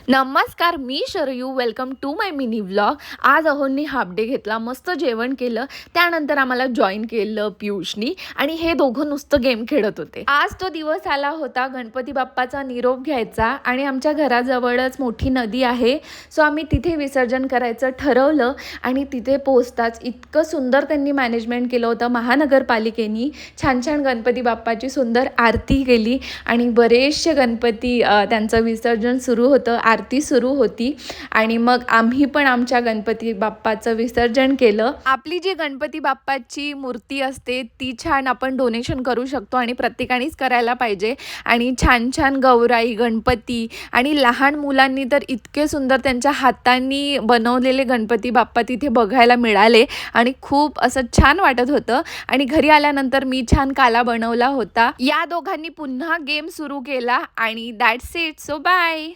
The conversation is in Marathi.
नमस्कार, मी Sharayu. Welcome to my mini vlog. आज अहोंनी हाफ डे घेतला, मस्त जेवण केलं. त्यानंतर आम्हाला जॉईन केलं पियुषनी आणि हे दोघं नुसतं गेम खेळत होते. आज तो दिवस आला होता गणपती बाप्पाचा निरोप घ्यायचा आणि आमच्या घराजवळच मोठी नदी आहे, सो आम्ही तिथे विसर्जन करायचं ठरवलं. आणि तिथे पोहोचताच इतकं सुंदर त्यांनी मॅनेजमेंट केलं होतं महानगरपालिकेनी. छान छान गणपती बाप्पाची सुंदर आरती केली आणि बरेचसे गणपती त्यांचं विसर्जन सुरू होतं, आरती सुरू होती. आणि मग आम्ही पण आमच्या गणपती बाप्पाचं विसर्जन केलं. आपली जी गणपती बाप्पाची मूर्ती असते ती छान आपण डोनेशन करू शकतो आणि प्रत्येकानेच करायला पाहिजे. आणि छान छान गौराई, गणपती आणि लहान मुलांनी तर इतके सुंदर त्यांच्या हातांनी बनवलेले गणपती बाप्पा तिथे बघायला मिळाले आणि खूप असं छान वाटत होतं. आणि घरी आल्यानंतर मी छान काला बनवला होता. या दोघांनी पुन्हा गेम सुरू केला आणि दॅट्स इट. So bye.